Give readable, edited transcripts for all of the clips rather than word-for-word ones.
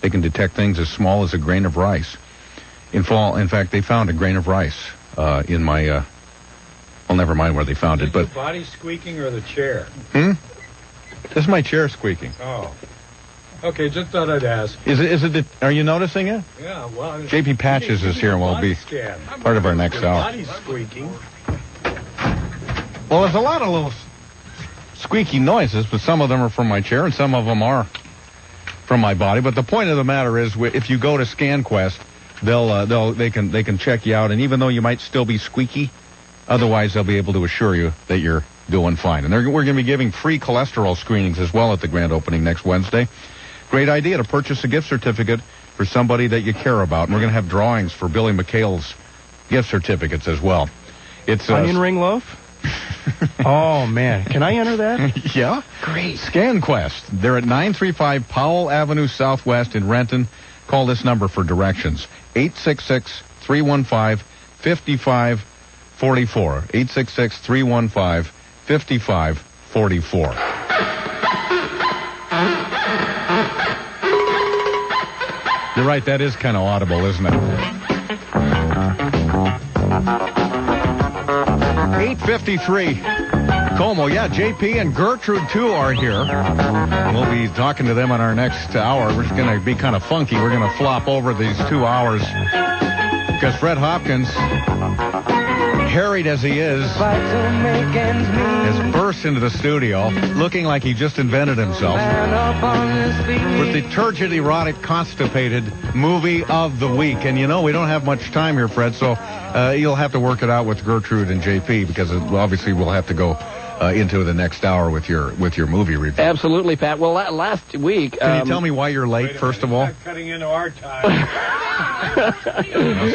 They can detect things as small as a grain of rice. In fact, they found a grain of rice in my... well, never mind where they found it, but... the body squeaking or the chair? This is my chair squeaking. Oh. Okay, just thought I'd ask. Are you noticing it? Yeah, well... J.P. Patches is here and will be part of our next hour. Body's squeaking. Well, there's a lot of little squeaky noises, but some of them are from my chair and some of them are from my body. But the point of the matter is, if you go to ScanQuest, they can check you out, and even though you might still be squeaky, otherwise they'll be able to assure you that you're doing fine. And we're going to be giving free cholesterol screenings as well at the grand opening next Wednesday. Great idea to purchase a gift certificate for somebody that you care about. And we're going to have drawings for Billy McHale's gift certificates as well. It's onion ring loaf? Oh, man. Can I enter that? Yeah. Great. ScanQuest. They're at 935 Powell Avenue Southwest in Renton. Call this number for directions. 866-315-5544. 866-315-5544. You're right, that is kind of audible, isn't it? 8:53. KOMO, yeah, JP and Gertrude, too, are here. We'll be talking to them in our next hour. We're just going to be kind of funky. We're going to flop over these 2 hours because Fred Hopkins, harried as he is, has burst into the studio looking like he just invented himself with the turgid, erotic, constipated movie of the week. And, we don't have much time here, Fred, so you'll have to work it out with Gertrude and JP because obviously we'll have to go into the next hour with your movie review. Absolutely, Pat. Well, last week... Can you tell me why you're late, first of all? Not cutting into our time.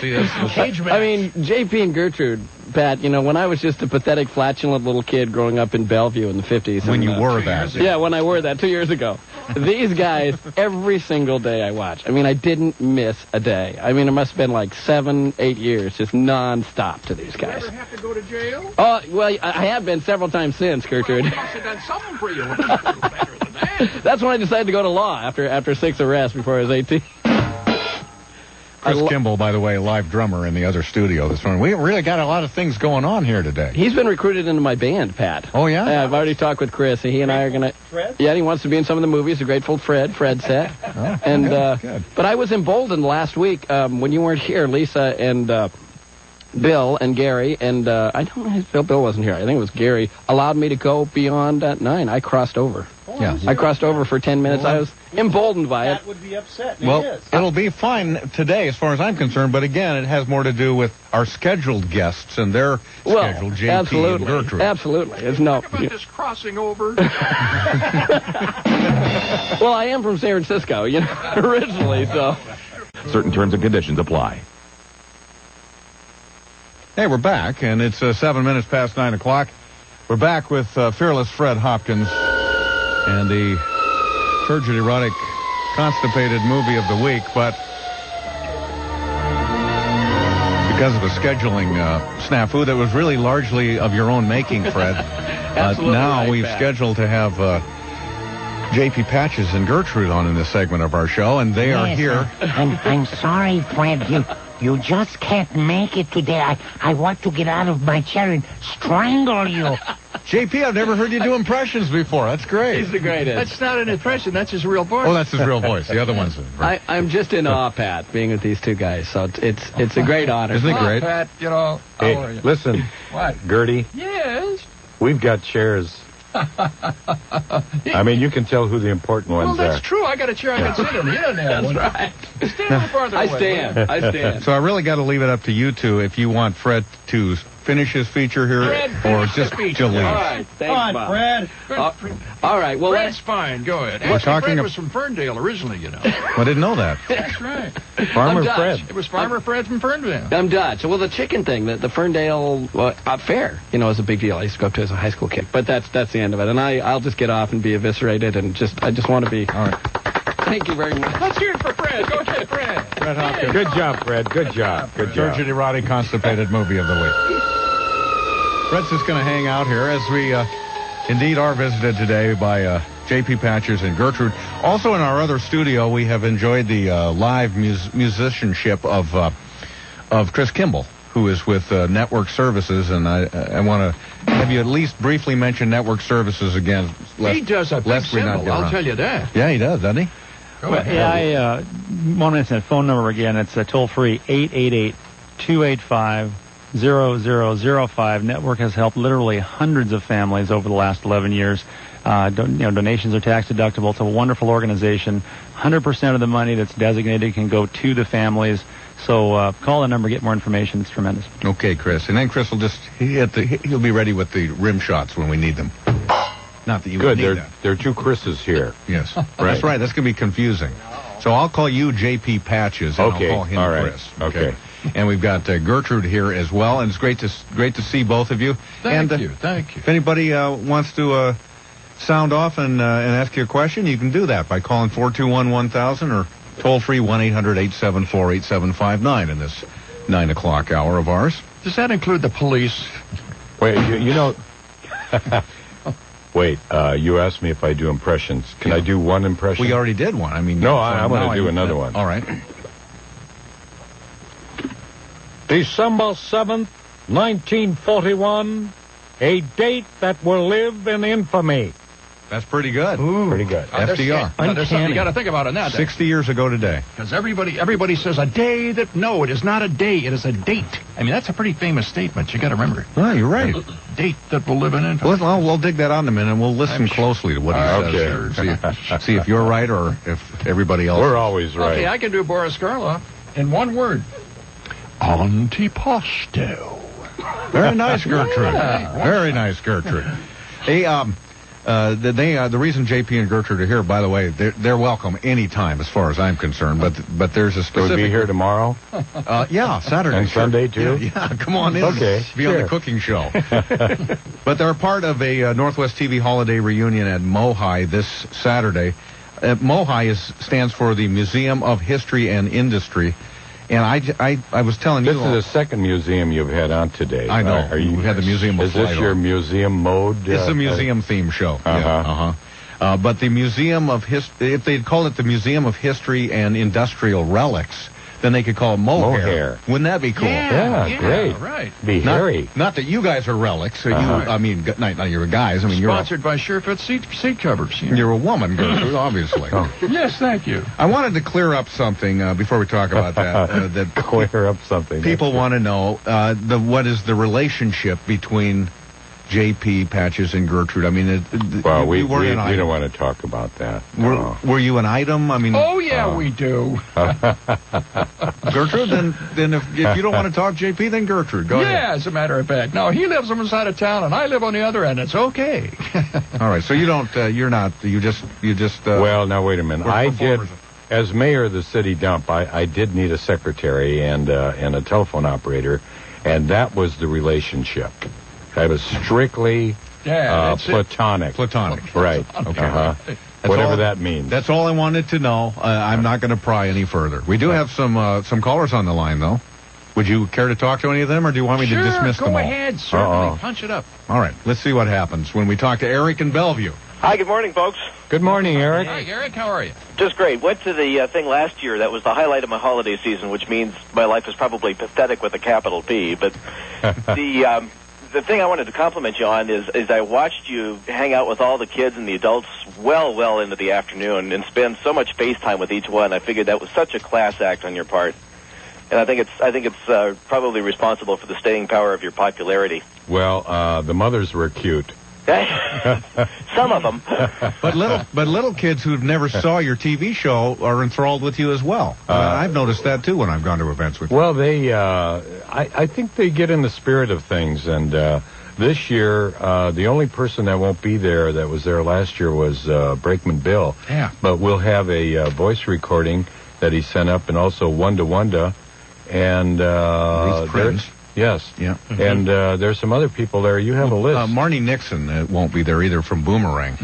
See this? I mean, JP and Gertrude, Pat, when I was just a pathetic, flatulent little kid growing up in Bellevue in the 50s. When you were that. Yeah, when I wore that 2 years ago. These guys, every single day I watch. I mean, I didn't miss a day. I mean, it must have been like 7, 8 years, just nonstop to these guys. You ever have to go to jail? Oh, well, I have been several times since, Gertrude. Well, I must have done something for you. Better than that. That's when I decided to go to law after 6 arrests before I was 18. Chris Kimball, by the way, live drummer in the other studio this morning. We really got a lot of things going on here today. He's been recruited into my band, Pat. Oh, yeah? I've already talked with Chris, and he and I are going to... Fred? Yeah, he wants to be in some of the movies, The Grateful Fred said. Oh, and good. But I was emboldened last week when you weren't here, Lisa and Bill and Gary, and I don't know if Bill wasn't here. I think it was Gary, allowed me to go beyond 9. I crossed over. Yeah. I crossed over for 10 minutes. I was emboldened by it. That would be upset. Well, it'll be fine today as far as I'm concerned, but again, it has more to do with our scheduled guests and their scheduled JP absolutely, and Gertrude. Absolutely. It's no. Talk about this crossing over. Well, I am from San Francisco, originally, so. Certain terms and conditions apply. Hey, we're back, and it's 7 minutes past 9 o'clock. We're back with fearless Fred Hopkins and the turgid, erotic, constipated movie of the week, but because of a scheduling snafu that was really largely of your own making, Fred, now right, we've Pat. scheduled to have J.P. Patches and Gertrude on in this segment of our show, and they are here. I'm sorry, Fred. You just can't make it today. I want to get out of my chair and strangle you. JP, I've never heard you do impressions before. That's great. He's the greatest. That's not an impression. That's his real voice. Oh, that's his real voice. The other one's... I'm just in awe, Pat, being with these two guys. So it's a great honor. Isn't it Oh, great? Pat, how are you? Listen, What? Gertie, Yes. we've got chairs. I mean, you can tell who the important Well, ones that's are. true. I got a chair I can sit in. You don't have one. That's right. Stand a little farther I away. stand. So I really got to leave it up to you two if you want Fred to finish his feature here Fred, or finish just the feature. to leave. All right. Thanks, Come on, Bob. Fred. All right. Well, Fred's fine. Go ahead. We're Actually, talking Fred ab- was from Ferndale originally, you know. I didn't know that. That's right. Farmer I'm Dutch. Fred. It was Farmer Fred from Ferndale. I'm Dutch. Well, the chicken thing, the Ferndale fair, is a big deal. I used to go up to as a high school kid. But that's the end of it. And I'll just get off and be eviscerated and I just want to be. All right. Thank you very much. Let's hear it for Fred. Go ahead, Fred. Fred Hopkins. Good job, Fred. Good job. Good job. Turgid, erotic, constipated movie of the week. Fred's just going to hang out here as we indeed are visited today by J.P. Patches and Gertrude. Also in our other studio, we have enjoyed the live musicianship of Chris Kimball, who is with Network Services, and I want to have you at least briefly mention Network Services again. He does a big symbol, I'll tell you that. Yeah, he does, doesn't he? Go ahead. Yeah, I want to mention the phone number again. It's toll-free 888-285-0005. Network has helped literally hundreds of families over the last 11 years. Donations are tax deductible. It's a wonderful organization. 100% of the money that's designated can go to the families. So call the number, get more information. It's tremendous. Okay, Chris. And then Chris will he'll be ready with the rim shots when we need them. Not that you would need that. There are two Chris's here. Yes. That's right. That's going to be confusing. So I'll call you J.P. Patches, and Okay. I'll call him All right. Chris. Okay. And we've got Gertrude here as well, and it's great to see both of you. Thank and, you. If anybody wants to sound off and ask you a question, you can do that by calling 421-1000 or toll-free 1-800-874-8759 in this 9 o'clock hour of ours. Does that include the police? Wait, you know... Wait, you asked me if I do impressions. Can I do one impression? We already did one. I mean... No, I want to do another one. All right. December 7th, 1941, a date that will live in infamy. That's pretty good. Ooh. Pretty good. FDR. There's something you got to think about on that. 60 years ago today. Because everybody says a day that... No, it is not a day. It is a date. I mean, that's a pretty famous statement. You got to remember it. Oh, you're right. Date that will live in infamy. We'll dig that out in a minute, and we'll listen closely to what he says. Okay. See if you're right or if everybody else... We're always right. Okay, I can do Boris Karloff in one word. Antipasto. Very nice, Gertrude. Very nice, Gertrude. Hey, the reason JP and Gertrude are here, by the way, they're welcome anytime as far as I'm concerned. But there's a specific. Will we be here tomorrow? Yeah, Saturday And Sunday too. Yeah, come on in. Okay, Be on the cooking show. But they're part of a Northwest TV holiday reunion at MOHI this Saturday. MOHI stands for the Museum of History and Industry. And I was telling you... This is the second museum you've had on today. I know. We had the Museum of Flight. Is this your museum mode? It's a museum theme show. But the Museum of History... If they'd call it the Museum of History and Industrial Relics, then they could call it Mohair. Wouldn't that be cool? Yeah, great. Right. Be hairy. Not that you guys are relics. So I mean, not you're guys. I mean, Sponsored by Surefit seat covers. You're a woman, Gertrude, obviously. Yes, thank you. I wanted to clear up something before we talk about that. That clear up something. People want to know what is the relationship between J.P. Patches and Gertrude. I mean, well, we don't want to talk about that. Were you an item? I mean, oh yeah, we do. Gertrude, then if you don't want to talk J.P., then Gertrude, go ahead. Yeah, as a matter of fact. No, he lives on one side of town, and I live on the other end. It's okay. All right, so you don't. You're not. You just. Well, now wait a minute. I did. As mayor of the city dump, I did need a secretary and a telephone operator, and that was the relationship. I was strictly platonic. Platonic. Right. Okay. Whatever that means. That's all I wanted to know. I'm not going to pry any further. We do have some callers on the line, though. Would you care to talk to any of them, or do you want me to dismiss them all? Go ahead, certainly. Punch it up. All right. Let's see what happens when we talk to Eric in Bellevue. Hi, good morning, folks. Good morning, Eric. Hi, Eric. How are you? Just great. Went to the thing last year. That was the highlight of my holiday season, which means my life is probably pathetic with a capital P. But the thing I wanted to compliment you on is I watched you hang out with all the kids and the adults well into the afternoon and spend so much face time with each one. I figured that was such a class act on your part. And I think it's probably responsible for the staying power of your popularity. Well, the mothers were cute. Some of them. But little kids who never saw your TV show are enthralled with you as well. I've noticed that too when I've gone to events with you. Well, I think they get in the spirit of things, and this year the only person that won't be there that was there last year was Brakeman Bill. Yeah. But we'll have a voice recording that he sent up, and also Wanda, and Ruth Prince. Yes. Yeah. And there's some other people there. You have a list. Marnie Nixon won't be there either from Boomerang.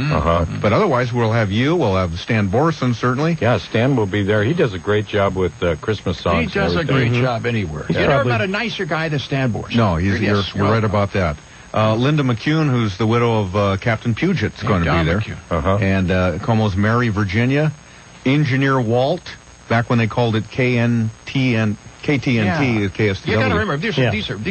But otherwise, we'll have you. We'll have Stan Borson, certainly. Yeah, Stan will be there. He does a great job with Christmas songs. He does a great job anywhere. You never met a nicer guy than Stan Borson. No, you're right about that. Linda McCune, who's the widow of Captain Puget, is going to be there. And KOMO's Mary Virginia, Engineer Walt, back when they called it KTNT, KSTW. You got to remember, these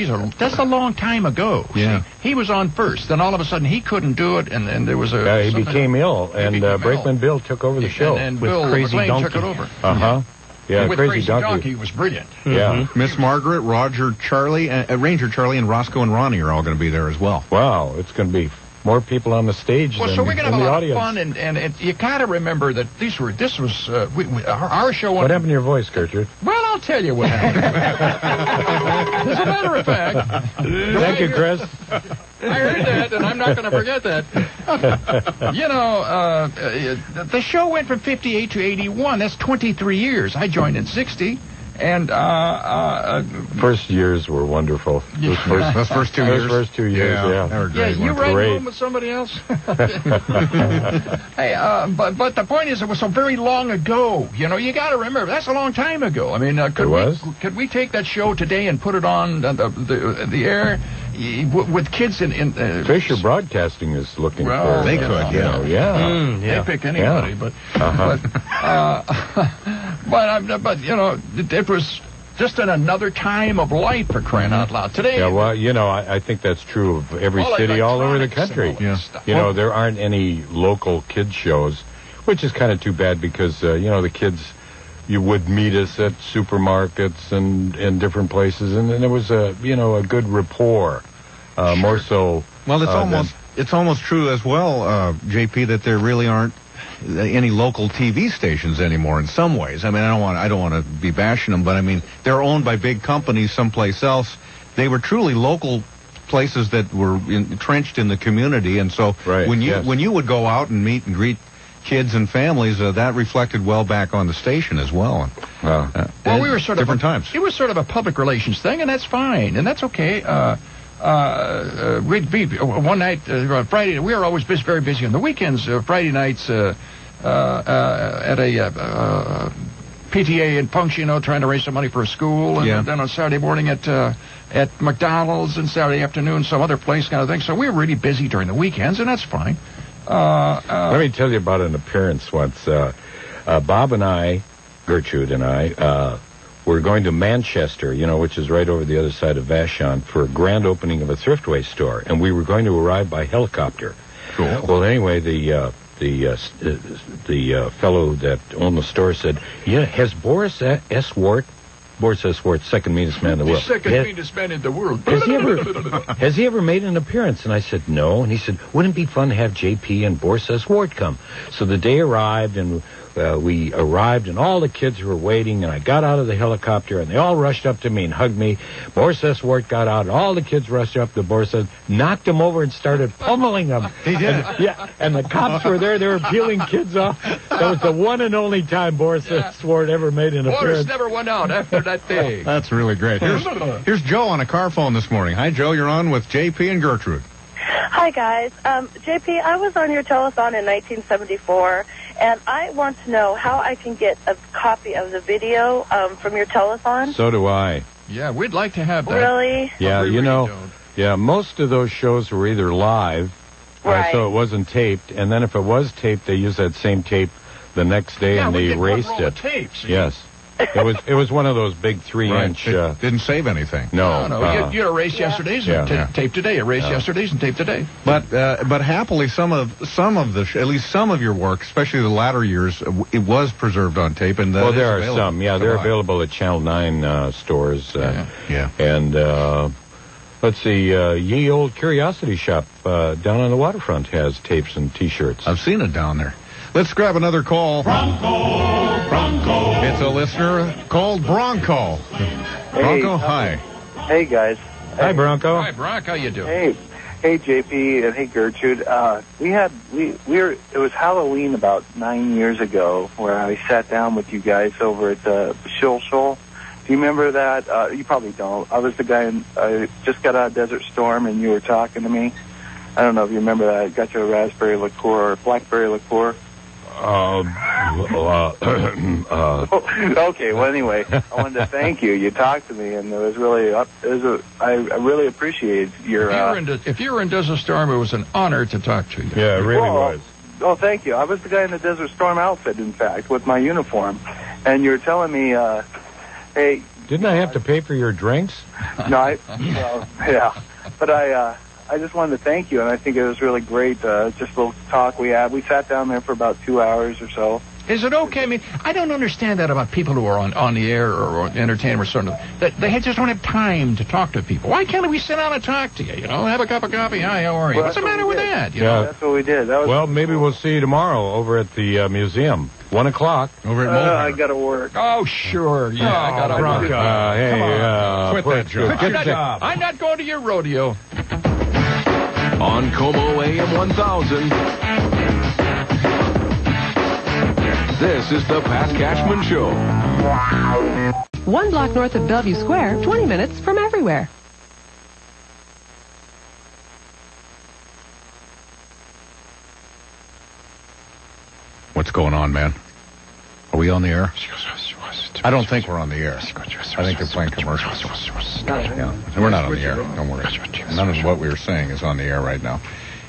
are. That's a long time ago. Yeah. See, he was on first, then all of a sudden he couldn't do it, and there was a. He became ill, and Brakeman Bill took over the show. And with Bill Crazy McLean Donkey. took it over. Yeah, with Crazy Donkey was brilliant. Yeah. Miss Margaret, Roger, Charlie, Ranger Charlie, and Roscoe and Ronnie are all going to be there as well. Wow, it's going to be more people on the stage Well, than so we're going to in have a the lot audience. of fun, and you got to remember that our show. What happened to your voice, Gertrude? Well, I'll tell you what happened. As a matter of fact. Thank you, Chris. I heard that, and I'm not going to forget that. The show went from 58 to 81. That's 23 years. I joined in 60. And first years were wonderful. Those first 2 years. Those first 2 years, yeah. They were great. You ride home with somebody else? Hey, but the point is, it was so very long ago. You got to remember, that's a long time ago. I mean, could we take that show today and put it on the air with kids in Fisher Broadcasting is looking for. They could, They pick anybody, but it was just in another time of life, for crying out loud. Today, yeah, well, I think that's true of every city all over the country. There aren't any local kids shows, which is kind of too bad because the kids, you would meet us at supermarkets and different places, and there was a good rapport. More so. Well, it's almost true as well, JP, that there really aren't any local TV stations anymore in some ways. I mean, I don't want to be bashing them, but I mean, they're owned by big companies someplace else. They were truly local places that were entrenched in the community, and so when you would go out and meet and greet kids and families, that reflected well back on the station as well. Well, we were sort of different times. It was sort of a public relations thing, and that's fine, and that's okay. One night, Friday, we were always very busy on the weekends. Friday nights at a PTA and function, trying to raise some money for a school, and then on Saturday morning at McDonald's, and Saturday afternoon some other place kind of thing. So we were really busy during the weekends, and that's fine. Let me tell you about an appearance once. Bob and I, Gertrude and I, were going to Manchester, which is right over the other side of Vashon, for a grand opening of a Thriftway store, and we were going to arrive by helicopter. Cool. Well, anyway, the fellow that owned the store said, has Boris S. Wart, second meanest man in the world. Second meanest man in the world. Has he ever made an appearance? And I said, no. And he said, wouldn't it be fun to have JP and Boris S. Wart come? So the day arrived, and we arrived, and all the kids were waiting, and I got out of the helicopter, and they all rushed up to me and hugged me. Boris S. Wart got out, and all the kids rushed up to Boris S., knocked him over, and started pummeling him. He did. And the cops were there. They were peeling kids off. That was the one and only time Boris S. Wart ever made an appearance. Boris never went out after that day. That's really great. Here's Joe on a car phone this morning. Hi, Joe. You're on with JP and Gertrude. Hi, guys. JP, I was on your telethon in 1974, and I want to know how I can get a copy of the video from your telethon. So do I. Yeah, we'd like to have that. Really? Yeah, most of those shows were either live, so it wasn't taped, and then if it was taped, they used that same tape the next day, and they erased it. Tapes. Yes. It was one of those big 3-inch. Didn't save anything. No. You erase yesterday's and tape today. Erase yesterday's and tape today. But happily, at least some of your work, especially the latter years, it was preserved on tape. And there are some. Yeah, they're available at Channel 9 stores. And let's see, Ye Old Curiosity Shop down on the waterfront has tapes and T-shirts. I've seen it down there. Let's grab another call. Bronco. It's a listener called Bronco. Bronco, hi. Hey, guys. Hi, Bronco. Hi, Bronco. How you doing? Hey, JP, and hey, Gertrude. It was Halloween about 9 years ago where I sat down with you guys over at the Shul. Do you remember that? You probably don't. I was the guy, I just got out of Desert Storm, and you were talking to me. I don't know if you remember that. I got you a raspberry liqueur or blackberry liqueur. Okay, well, anyway, I wanted to thank you. You talked to me, and it was really, I really appreciated your... If you were in Desert Storm, it was an honor to talk to you. Yeah, it really was. Oh, thank you. I was the guy in the Desert Storm outfit, in fact, with my uniform. And you're telling me, hey... Didn't I have to pay for your drinks? No, yeah. But I just wanted to thank you, and I think it was really great, just a little talk we had. We sat down there for about 2 hours or so. Is it okay? I mean, I don't understand that about people who are on the air or entertainment or sort of. That they just don't have time to talk to people. Why can't we sit down and talk to you? You know, have a cup of coffee. Hi, how are you? What's the matter with that? You know? That's what we did. That was well, maybe we'll see you tomorrow over at the museum. 1 o'clock. Over at Mohair. I got to work. Oh, sure. Yeah, I got to work. Quit that job. I'm not going to your rodeo. On KOMO AM 1000, this is the Pat Cashman Show. 1 block north of Bellevue Square, 20 minutes from everywhere. What's going on, man? Are we on the air? I don't think we're on the air. I think they're playing commercials. Yeah, we're not on the air. Don't worry. None of what we were saying is on the air right now.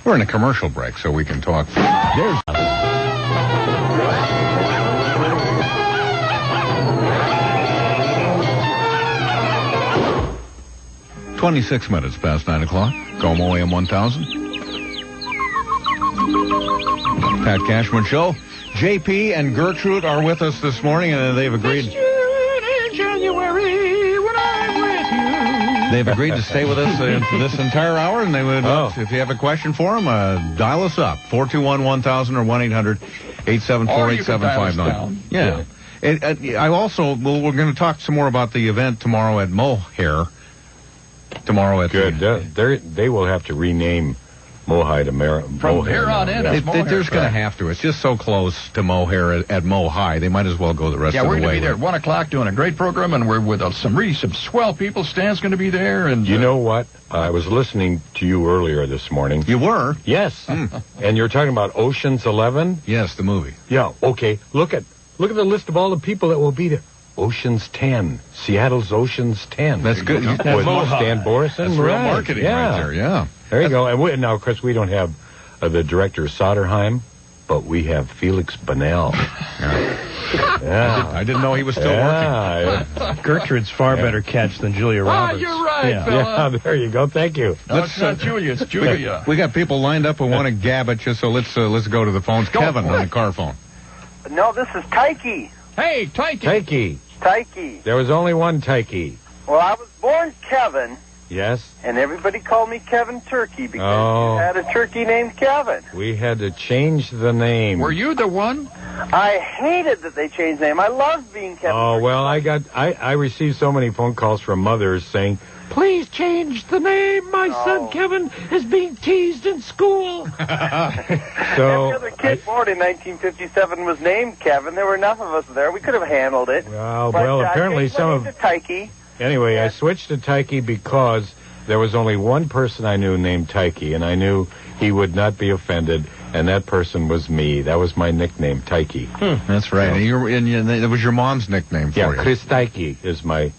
We're in a commercial break, so we can talk. There's... 26 minutes past 9 o'clock. KOMO AM 1000. Pat Cashman Show. JP and Gertrude are with us this morning, and they've agreed. They've agreed to stay with us for this entire hour, and they would, if you have a question for them, dial us up, 421-1000 or 1-800-874-8759. Yeah. I also, we're going to talk some more about the event tomorrow at Mohair. Tomorrow at they will have to rename Mohair to Mohair. From here on in, it's Mohair. They're just going to have to. It's just so close to Mohair at Mohai. They might as well go the rest of the way. Yeah, we're going to be there at 1 o'clock doing a great program, and we're with some swell people. Stan's going to be there. And you know what? I was listening to you earlier this morning. You were? Yes. And you were talking about Ocean's 11? Yes, the movie. Yeah, okay. Look at the list of all the people that will be there. Ocean's 10. Seattle's Ocean's 10. That's good. With Stan Borison. That's real marketing right there, yeah. There you go. And now, of course, we don't have the director Soderheim, but we have Felix Bonnell. Yeah. I didn't know he was still working. Gertrude's far better catch than Julia Roberts. You're right, fella. Yeah, there you go. Thank you. No, it's not Julia. It's Julia. We got people lined up who want to gab at you, so let's go to the phones. Kevin on the car phone. No, this is Tyke. Hey, Tyke. Tyke. There was only one Tyke. Well, I was born Kevin. Yes. And everybody called me Kevin Turkey because you had a turkey named Kevin. We had to change the name. Were you the one? I hated that they changed the name. I loved being Kevin Turkey. Well, I received so many phone calls from mothers saying, please change the name. My son Kevin is being teased in school. Every other kid born in 1957 was named Kevin. There were enough of us there. We could have handled it. Well, apparently some of... Tyke. Anyway, I switched to Tyke because there was only one person I knew named Tyke, and I knew he would not be offended, and that person was me. That was my nickname, Tyke. That's right. And that was your mom's nickname for you. Yeah, Chris Tyke was my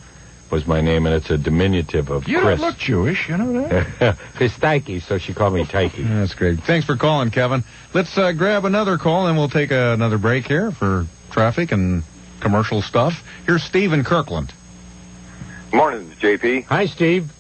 name, and it's a diminutive of Chris. You don't look Jewish, you know that? Chris Tyke, so she called me Tyke. That's great. Thanks for calling, Kevin. Let's grab another call, and we'll take another break here for traffic and commercial stuff. Here's Steve in Kirkland. Morning, JP. Hi, Steve.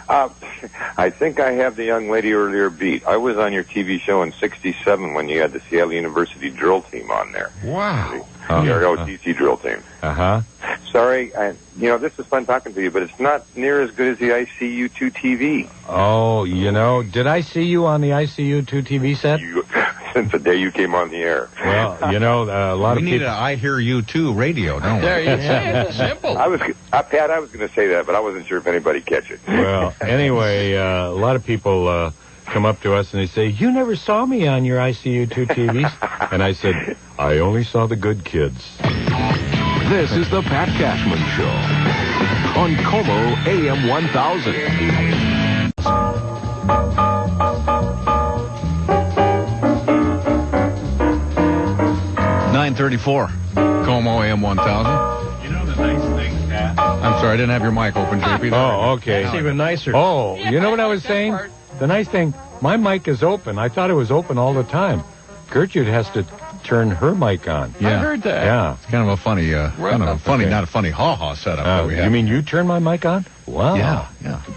I think I have the young lady earlier beat. I was on your TV show in '67 when you had the Seattle University drill team on there. Wow. Your OTC drill team. Uh-huh. Sorry, this is fun talking to you, but it's not near as good as the ICU2 TV. Oh, did I see you on the ICU2 TV set? Since the day you came on the air. Well, a lot of people... We need an I Hear You Too radio, don't we? There you go. It's simple. Pat, I was going to say that, but I wasn't sure if anybody catch it. Well, anyway, a lot of people come up to us and they say, you never saw me on your ICU2 TVs? And I said, I only saw the good kids. This is the Pat Cashman Show on KOMO AM 1000. 9:30 8:34. KOMO AM 1000. You know the nice thing, Pat? I'm sorry, I didn't have your mic open, JP. Oh, okay. That's even nicer. Oh, you know what I was saying? The nice thing, my mic is open. I thought it was open all the time. Gertrude has to turn her mic on. Yeah. I heard that. Yeah. It's kind of a funny, not a funny ha-ha setup that we have. You mean you turn my mic on? Wow. Yeah.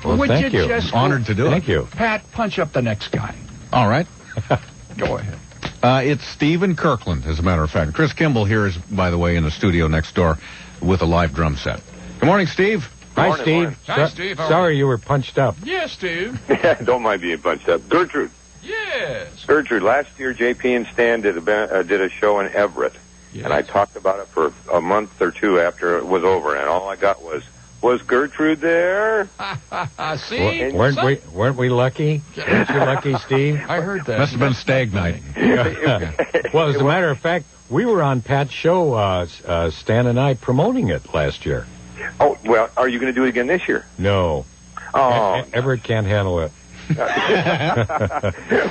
Well, Would thank you. just Honored to do it. Thank you. Pat, punch up the next guy. All right. Go ahead. It's Stephen Kirkland, as a matter of fact. Chris Kimball here is, by the way, in the studio next door with a live drum set. Good morning, Steve. Hi, Morning, Steve. morning. Hi, Steve. How are Sorry you were punched up. Yes, Steve. Yeah, don't mind being punched up. Gertrude. Yes. Gertrude, last year JP and Stan did a show in Everett, and I talked about it for a month or two after it was over, and all I got was Gertrude there? See? Weren't we lucky? Weren't you lucky, Steve? I heard that. Must have been stag night. Well, as a matter of fact, we were on Pat's show, Stan and I, promoting it last year. Oh, well, are you going to do it again this year? No. Oh. Everett can't handle it.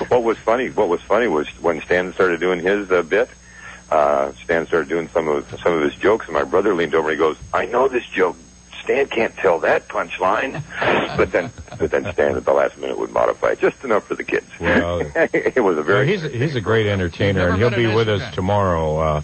What was funny was when Stan started doing his bit, Stan started doing some of his jokes, and my brother leaned over and he goes, "I know this joke. Stan can't tell that punchline." but then Stan at the last minute would modify it just enough for the kids. Well, it was a very... he's a great entertainer, and he'll be with us tomorrow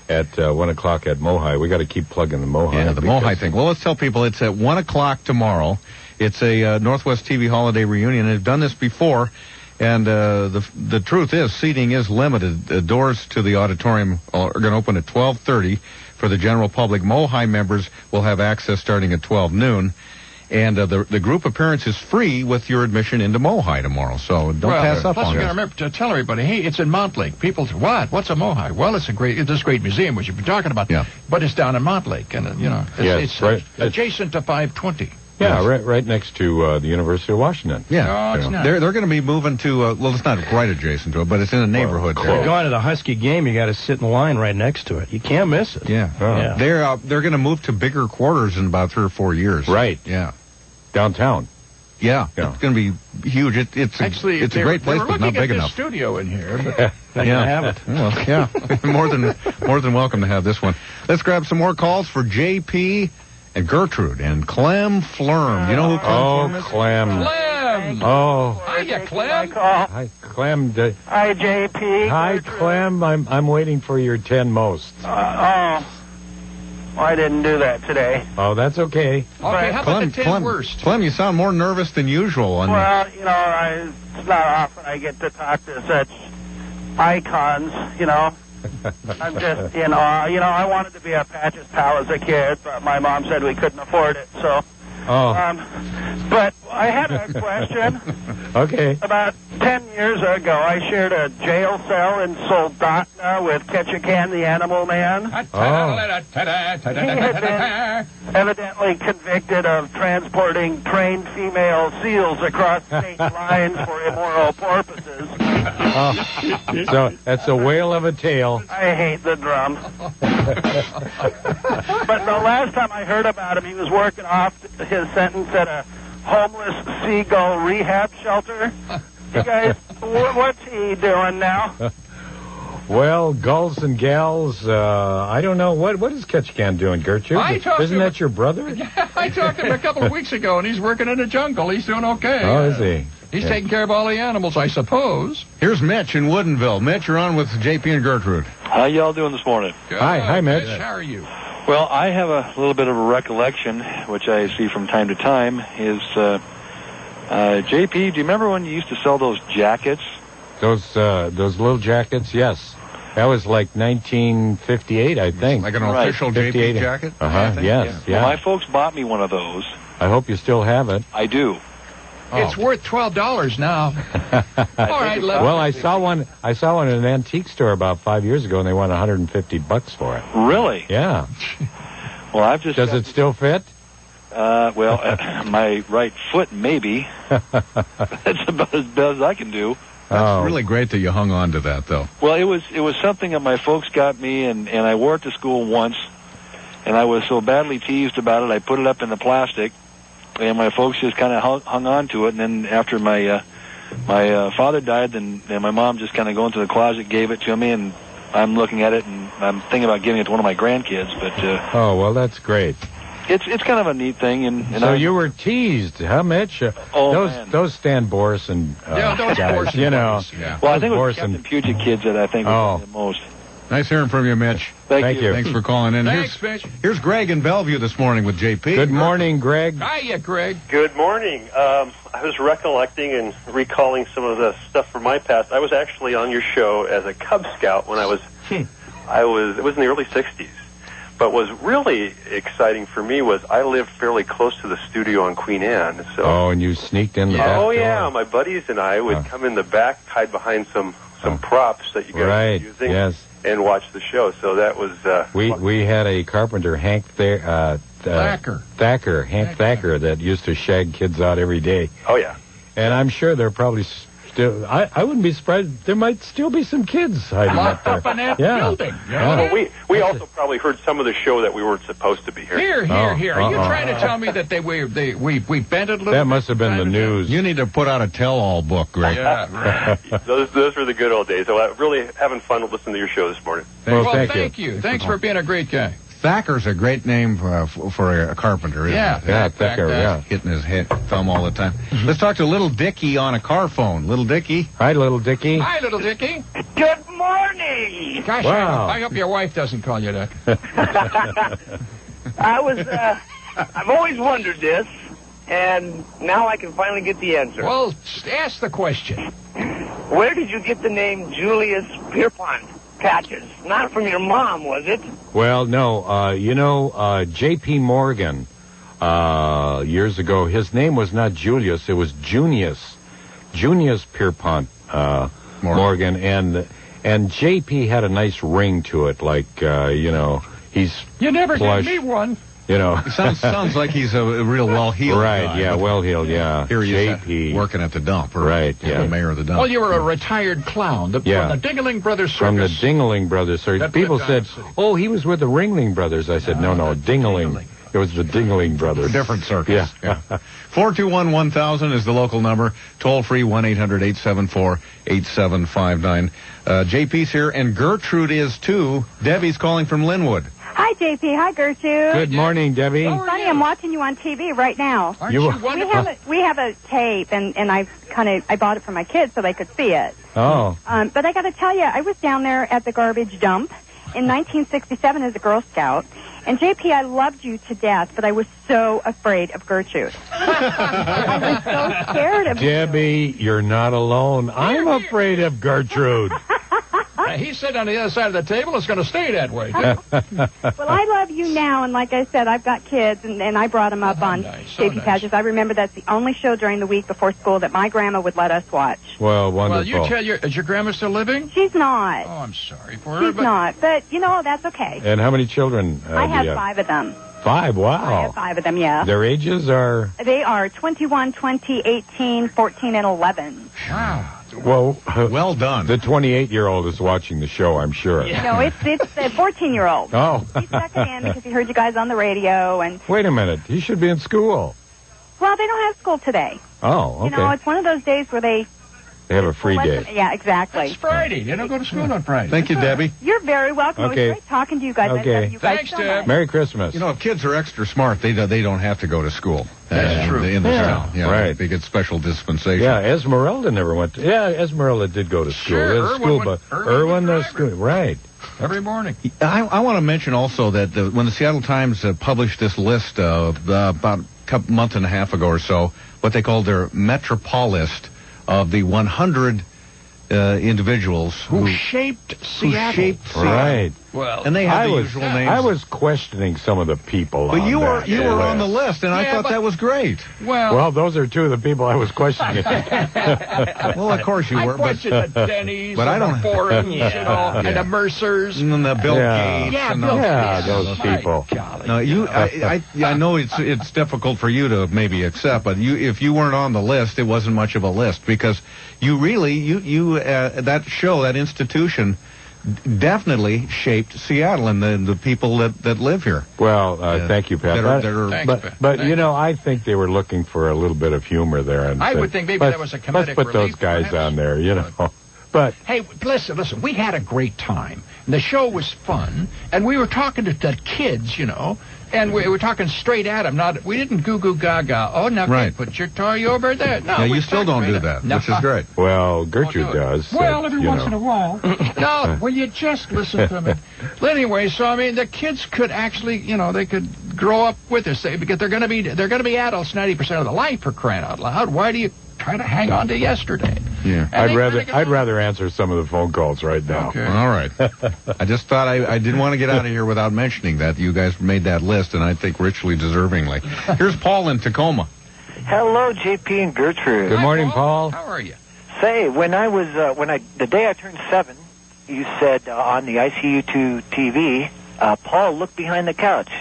at 1 o'clock at Mohai. We got to keep plugging the Mohai. Yeah, the Mohai thing. Well, let's tell people it's at 1 o'clock tomorrow. It's a Northwest TV holiday reunion. They've done this before, and the truth is seating is limited. The doors to the auditorium are going to open at 12:30 for the general public. Mohai members will have access starting at 12 noon. And the group appearance is free with your admission into Mohai tomorrow, so don't pass up plus on you this. got to remember to tell everybody, hey, it's in Montlake. People say, what? What's a Mohai? Well, it's this great museum, which you've been talking about. Yeah. But it's down in Montlake, and it's right. adjacent to 520. Yeah, right next to the University of Washington. Yeah, No, it's not. they're going to be moving to well, it's not right adjacent to it, but it's in a neighborhood. If you're going to the Husky game, you got to sit in line right next to it. You can't miss it. Yeah, Yeah. they're going to move to bigger quarters in about 3 or 4 years. Right. Yeah. Downtown. Yeah, Yeah. it's going to be huge. It's a great place, but not big enough. Studio in here. But Not gonna have it. Well, yeah, more than welcome to have this one. Let's grab some more calls for JP and Gertrude and Clem Flurm. You know who Clem Flurm is? Clem. Clem. Oh. Hiya, Clem. Hi, Clem. Hi, JP. Hi, Clem. I'm waiting for your 10 most. I didn't do that today. Oh, that's okay. Okay, how about the 10 worst? Clem, you sound more nervous than usual. Well, it's not often I get to talk to such icons, I'm just in awe. I wanted to be a Patches pal as a kid, but my mom said we couldn't afford it, so... but I had a question. Okay. About 10 years ago, I shared a jail cell in Soldotna with Ketchikan the Animal Man. He had been evidently convicted of transporting trained female seals across state lines for immoral purposes. So that's a whale of a tale. I hate the drum. But the last time I heard about him, he was working off his sentence at a homeless seagull rehab shelter. You guys, what's he doing now? Well, gulls and gals, I don't know. What is Ketchikan doing, Gertrude? Isn't that your brother? I talked to him a couple of weeks ago, and he's working in the jungle. He's doing okay. Oh, is he? He's taking care of all the animals, I suppose. Here's Mitch in Woodinville. Mitch, you're on with JP and Gertrude. How y'all doing this morning? Good. Hi, Mitch. How are you? Well, I have a little bit of a recollection, which I see from time to time, is, JP, do you remember when you used to sell those jackets? Those little jackets, yes. That was like 1958, I think. Like an official JP jacket? Uh-huh, yes, yeah. Well, my folks bought me one of those. I hope you still have it. I do. It's worth $12 now. All right, well, I saw one at an antique store about 5 years ago, and they want $150 for it. Really? Yeah. Well, I've just... Does it still fit? My right foot, maybe. That's about as best as I can do. That's really great that you hung on to that, though. Well, it was something that my folks got me, and I wore it to school once, and I was so badly teased about it, I put it up in the plastic, and my folks just kind of hung on to it, and then after my father died, then my mom just kind of go into the closet, gave it to me, and I'm looking at it and I'm thinking about giving it to one of my grandkids. But oh, well, that's great. It's kind of a neat thing. And so you were teased, huh, Mitch? Those Stan Boris and those guys, Boris you know. Yeah. Well, I think it was Captain Puget kids that I think were the most. Nice hearing from you, Mitch. Thank you. Thanks for calling in. Thanks, Mitch. Here's Greg in Bellevue this morning with JP. Good morning, Greg. Hiya, Greg. Good morning. I was recollecting and recalling some of the stuff from my past. I was actually on your show as a Cub Scout when it was in the early 60s. But what was really exciting for me was I lived fairly close to the studio on Queen Anne. So, and you sneaked in the back door. Yeah. My buddies and I would come in the back, hide behind some props that you guys were using. Yes. And watch the show. So that was... We had a carpenter, Hank Thacker, that used to shag kids out every day. Oh, yeah. And I'm sure they're probably still... I wouldn't be surprised. There might still be some kids hiding locked up there. in that building. Well, we also probably heard some of the show that we weren't supposed to be hearing. Here. Are you trying to tell me that we bent it a little That must have been the news. You need to put out a tell-all book, Greg. Yeah, right. Those were the good old days. So I'm really having fun listening to your show this morning. Well, thank you. Thanks for being a great guy. Thacker's a great name for a carpenter, isn't it? Yeah, Thacker, yeah. Hitting his thumb all the time. Let's talk to Little Dickie on a car phone. Little Dickie. Hi, Little Dickie. Hi, Little Dickie. Good morning. Gosh, wow. I hope your wife doesn't call you that. I've always wondered this, and now I can finally get the answer. Well, ask the question. Where did you get the name Julius Pierpont Patches? Not from your mom, was it? Well, no. J.P. Morgan, years ago, his name was not Julius, it was Junius Pierpont Morgan. And J.P. had a nice ring to it, like, he's You never plush, gave me one. Sounds like he's a real well-heeled right, guy. Yeah, well-heeled, yeah. Here he J.P. is working at the dump. Right, yeah. The mayor of the dump. Well, you were a retired clown from the Dingling Brothers Circus. From the Dingling Brothers Circus. People said, he was with the Ringling Brothers. I said, no, Dingling. It was the Dingling Brothers. Different circus. Yeah. 421-1000 is the local number. Toll-free, 1-800-874-8759. JP's here, and Gertrude is, too. Debbie's calling from Linwood. Hi, JP. Hi, Gertrude. Good morning, Debbie. Funny, I'm watching you on TV right now. Aren't you wonderful? We have a tape, and I bought it for my kids so they could see it. Oh. But I got to tell you, I was down there at the garbage dump in 1967 as a Girl Scout. And, JP, I loved you to death, but I was so afraid of Gertrude. I was so scared of Debbie, you're not alone. I'm afraid of Gertrude. He said on the other side of the table, it's going to stay that way. Well, I love you now, and like I said, I've got kids, and I brought them up on JP Patches. I remember that's the only show during the week before school that my grandma would let us watch. Well, wonderful. Well, is your grandma still living? She's not. Oh, I'm sorry for her. She's not, but, that's okay. And how many children I have 5 of them. 5? Wow. I have 5 of them, yeah. Their ages are? They are 21, 20, 18, 14, and 11. Wow. Well, well done. The 28-year-old is watching the show, I'm sure. Yeah. No, it's the 14-year-old. Oh. He stuck it in because he heard you guys on the radio. And wait a minute. He should be in school. Well, they don't have school today. Oh, okay. It's one of those days where they have a free day. Yeah, exactly. It's Friday. They don't go to school on Friday. Thank you, Debbie. You're very welcome. Okay. It was great talking to you guys. Okay. I love you guys Thanks, so Deb. much. Merry Christmas. If kids are extra smart, they don't have to go to school. That's true. In this town. Yeah, right. They get special dispensation. Yeah, Esmeralda never went to... Yeah, Esmeralda did go to school. Sure, Irwin was school. Right. Every morning. I want to mention also that when the Seattle Times published this list about a month and a half ago or so, what they called their Metropolist of the 100 individuals who shaped Seattle. Right. Well, and they had the usual names. I was questioning some some of the people. But you were on the list, and I thought that was great. Well, those are 2 of the people I was questioning. Well, of course you were. I questioned the Denny's, but I don't. The Forums, and the Mercers, and the Bill Gates. Those people. No, I know it's difficult for you to maybe accept, but if you weren't on the list, it wasn't much of a list because you really that show, that institution, definitely shaped Seattle and the people that live here. Well, thank you, Pat. But Thanks. I think they were looking for a little bit of humor there. And I would think maybe that was a comedic Let's put those guys on there, But hey, listen, we had a great time. And the show was fun, and we were talking to the kids, you know, and we were talking straight at them. We didn't goo-goo gaga. Oh, now Right. put your toy over there. No, Yeah, we you still don't do that, No. which is great. Well, Gertrude does. Well, every once in a while. No, well, you just listen to me. But anyway, so I mean, the kids could actually, you know, they could grow up with us because they're going to be adults 90% of the life, for crying out loud. Why do you try to hang on to yesterday? Yeah. I'd rather answer some of the phone calls right now. Okay. All right. I just thought I didn't want to get out of here without mentioning that. You guys made that list, and I think richly deservingly. Here's Paul in Tacoma. Hello, JP and Gertrude. Good morning, Paul. How are you? Say, the day I turned 7, you said on the ICU2 TV, Paul, look behind the couch.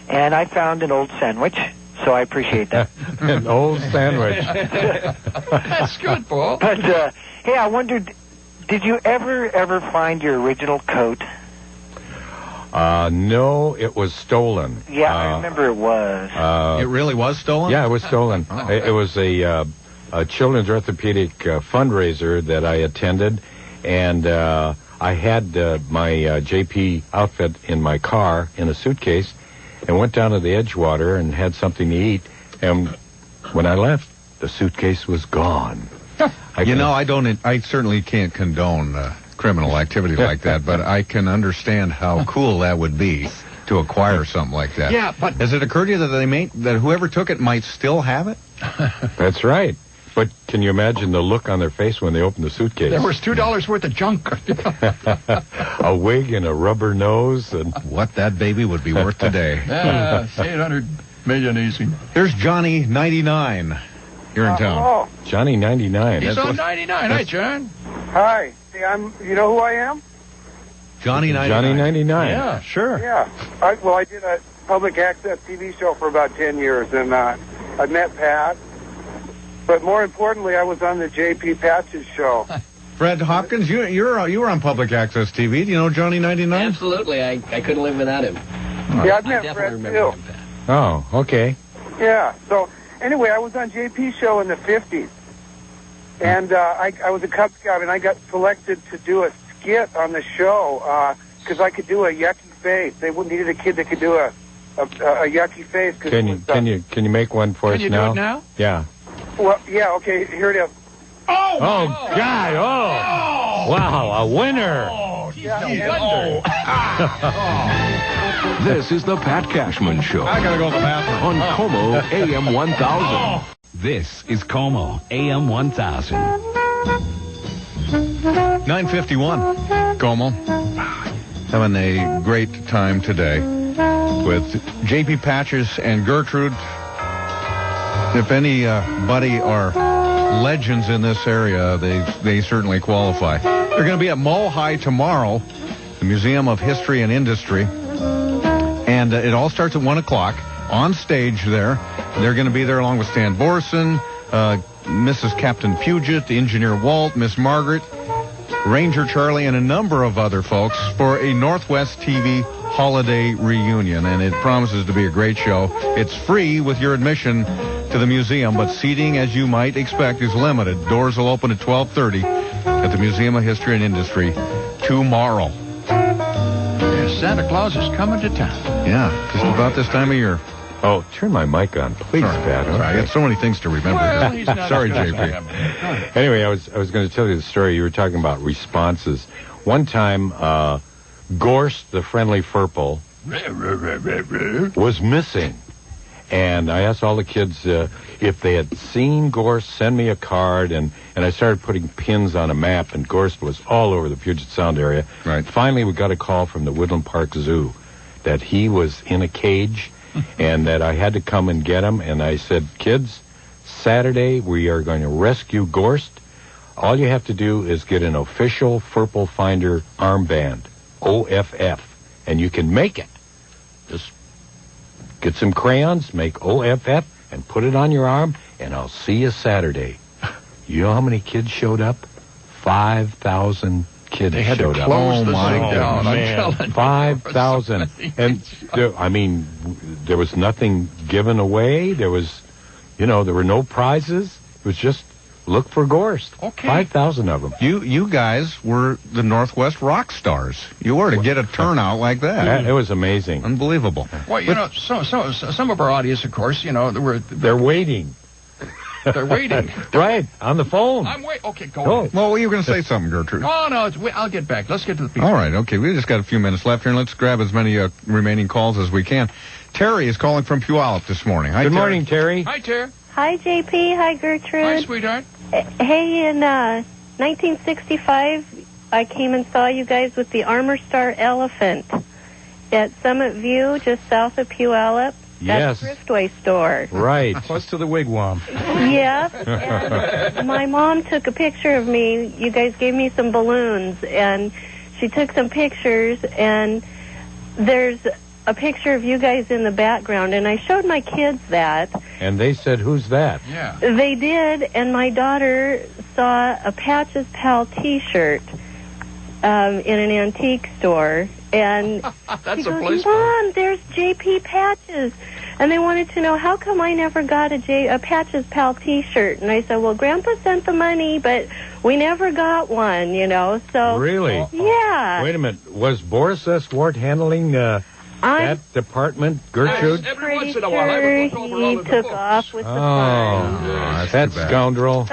And I found an old sandwich, so I appreciate that. An old sandwich. That's good, Paul. But, hey, I wondered, did you ever find your original coat? No, it was stolen. Yeah, I remember it was. It really was stolen? Yeah, it was stolen. It was a children's orthopedic fundraiser that I attended, and I had my JP outfit in my car in a suitcase, and went down to the Edgewater and had something to eat. And when I left, the suitcase was gone. I certainly can't condone criminal activity like that, but I can understand how cool that would be to acquire something like that. Yeah, but has it occurred to you that whoever took it might still have it? That's right. But can you imagine the look on their face when they opened the suitcase? There was $2 worth of junk. A wig and a rubber nose, and what that baby would be worth today. Yeah, 800 million easy. Here's Johnny 99 here in town. Oh, Johnny 99. He's on 99. Hi, John. hi. See, you know who I am? Johnny 99. Johnny 99. Yeah, sure. Yeah. I did a public access TV show for about 10 years, and I met Pat. But more importantly, I was on the J.P. Patches show. Fred Hopkins, you were on public access TV. Do you know Johnny 99? Absolutely. I couldn't live without him. Yeah, I've met Fred, too. Oh, okay. Yeah. So, anyway, I was on J.P.'s show in the 50s. And I was a Cub Scout, and I got selected to do a skit on the show because I could do a yucky face. They needed a kid that could do a yucky face. Can you make one for us now? Can you do it now? Yeah. Well, yeah, okay, here it is. Oh, God. Oh. Wow, a winner. This is the Pat Cashman Show. I gotta go to the bathroom. On KOMO AM 1000. This is KOMO AM 1000. 9:51. KOMO. Having a great time today with J.P. Patches and Gertrude. If anybody are legends in this area, they certainly qualify. They're going to be at Mo High tomorrow, the Museum of History and Industry. And it all starts at 1 o'clock on stage there. They're going to be there along with Stan Borson, Mrs. Captain Puget, Engineer Walt, Miss Margaret, Ranger Charlie, and a number of other folks for a Northwest TV holiday reunion. And it promises to be a great show. It's free with your admission to the museum, but seating, as you might expect, is limited. Doors will open at 12:30 at the Museum of History and Industry tomorrow. Yeah, Santa Claus is coming to town. Yeah, just about this time of year. Oh, turn my mic on, please, Pat. Sorry, I got so many things to remember. Well, he's not Sorry, as JP. Anyway, I was going to tell you the story. You were talking about responses. One time, Gorst, the friendly furple, was missing. And I asked all the kids if they had seen Gorst, send me a card. And I started putting pins on a map, and Gorst was all over the Puget Sound area. Right. Finally, we got a call from the Woodland Park Zoo that he was in a cage and that I had to come and get him. And I said, kids, Saturday we are going to rescue Gorst. All you have to do is get an official Furple Finder armband, OFF, and you can make it. Just get some crayons, make OFF, and put it on your arm, and I'll see you Saturday. You know how many kids showed up? 5,000 kids They had showed to up. close the thing down. I'm telling you. 5,000. And, there was nothing given away. There was, there were no prizes. It was just Look for Gorst. Okay. 5,000 of them. You guys were the Northwest rock stars. You were to get a turnout like that. It was amazing. Unbelievable. Well, you know, so some of our audience, of course, you know, they're waiting. They're waiting. Right, on the phone. I'm waiting. Okay, go ahead. Well, you were going to say something, Gertrude. Oh, no, I'll get back. Let's get to the people. All right, okay. We just got a few minutes left here, and let's grab as many remaining calls as we can. Terry is calling from Puyallup this morning. Hi, Good morning, Terry. Hi, Terry. Hi, JP. Hi, Gertrude. Hi, sweetheart. Hey, in 1965, I came and saw you guys with the Armor Star Elephant at Summit View, just south of Puyallup. Yes. That's a Thriftway store. Right. Close to the wigwam. Yes. And my mom took a picture of me. You guys gave me some balloons, and she took some pictures, and there's a picture of you guys in the background, and I showed my kids that. And they said, who's that? Yeah. They did, and my daughter saw a Patches Pal T-shirt in an antique store, and That's she a goes, place. Mom, there's JP Patches. And they wanted to know, how come I never got a Patches Pal T-shirt? And I said, well, Grandpa sent the money, but we never got one, you know, so... Really? Yeah. Wait a minute. Was Boris S. Ward handling that department, Gertrude? Every once in a while, I would look over all He of the took books. off with the funds. That scoundrel.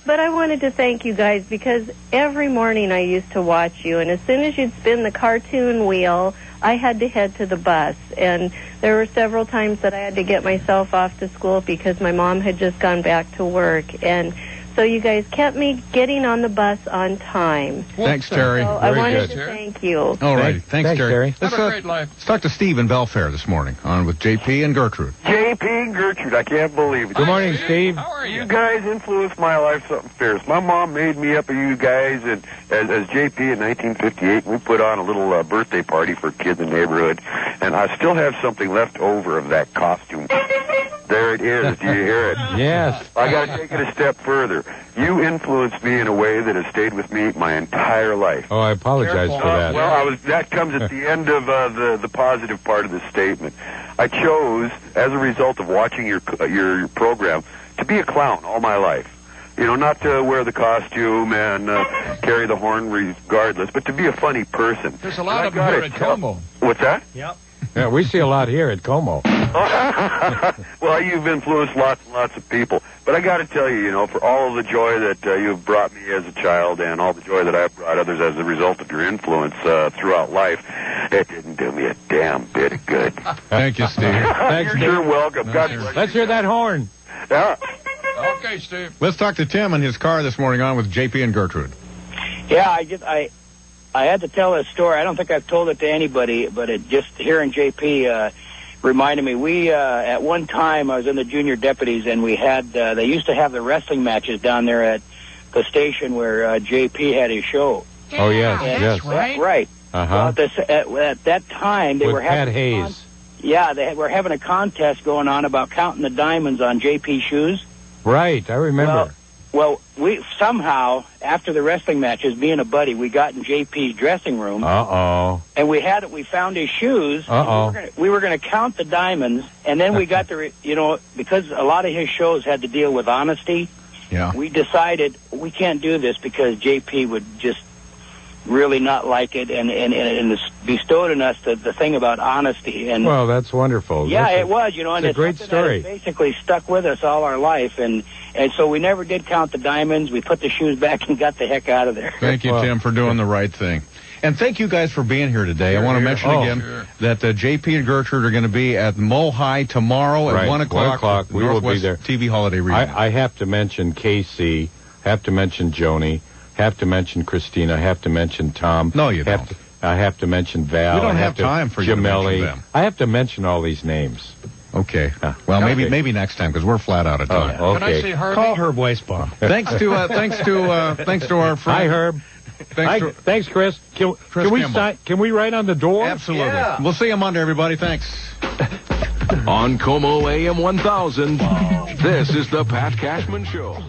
But I wanted to thank you guys, because every morning I used to watch you, and as soon as you'd spin the cartoon wheel, I had to head to the bus. And there were several times that I had to get myself off to school because my mom had just gone back to work. And so you guys kept me getting on the bus on time. Thanks, Terry. So I wanted to thank you. All right. Thanks, Terry. Have a great life. Let's talk to Steve in Belfair this morning on with JP and Gertrude. JP and Gertrude, I can't believe it. Good morning, Steve. How are you? You guys influenced my life something fierce. My mom made me up of you guys and as JP in 1958. We put on a little birthday party for kids in the neighborhood, and I still have something left over of that costume. There it is. Do you hear it? Yes. I got to take it a step further. You influenced me in a way that has stayed with me my entire life. Oh, I apologize for that. Well, that comes at the end of the positive part of the statement. I chose, as a result of watching your program, to be a clown all my life. You know, not to wear the costume and carry the horn regardless, but to be a funny person. There's a lot of them here at KOMO. What's that? Yep. Yeah, we see a lot here at KOMO. Well, you've influenced lots and lots of people. But I got to tell you, you know, for all of the joy that you've brought me as a child and all the joy that I've brought others as a result of your influence throughout life, it didn't do me a damn bit of good. Thank you, Steve. Thanks, You're sure welcome. God bless you. Let's hear that horn. Yeah. Okay, Steve. Let's talk to Tim in his car this morning on with JP and Gertrude. Yeah, I had to tell this story. I don't think I've told it to anybody, but it just hearing JP reminded me. We at one time I was in the junior deputies, and we had they used to have the wrestling matches down there at the station where JP had his show. Oh yes, yes, right. Uh-huh. Well, at that time they with were having Pat Hayes. they were having a contest going on about counting the diamonds on JP shoes. Right, I remember. Well, we somehow, after the wrestling matches, me and a buddy, we got in JP's dressing room. Uh-oh. And we found his shoes. Uh-oh. We were going to count the diamonds, and then we got to, because a lot of his shows had to deal with honesty. Yeah. We decided we can't do this because JP would just really not like it, and bestowed on us the thing about honesty. And well, that's wonderful. yeah, it was, and it's a great story. That has basically stuck with us all our life, and so we never did count the diamonds. We put the shoes back and got the heck out of there. Thank you, Tim, for doing the right thing. And thank you guys for being here today. I want to mention again that JP and Gertrude are going to be at Mo High tomorrow at 1 o'clock. 1 o'clock. We will be there. TV Holiday Reunion. I have to mention Casey, have to mention Joni, have to mention Christina, have to mention Tom. No, you don't. I have to mention Val. We don't have time for you to mention them. I have to mention all these names. Okay. Well, maybe next time because we're flat out of time. Okay. Can I say Harvey? Call Herb Weisbaum. Thanks to our friend. Hi, Herb. Thanks, Chris. Can we write on the door? Absolutely. Yeah. We'll see you Monday, everybody. Thanks. On KOMO AM 1000, this is the Pat Cashman Show.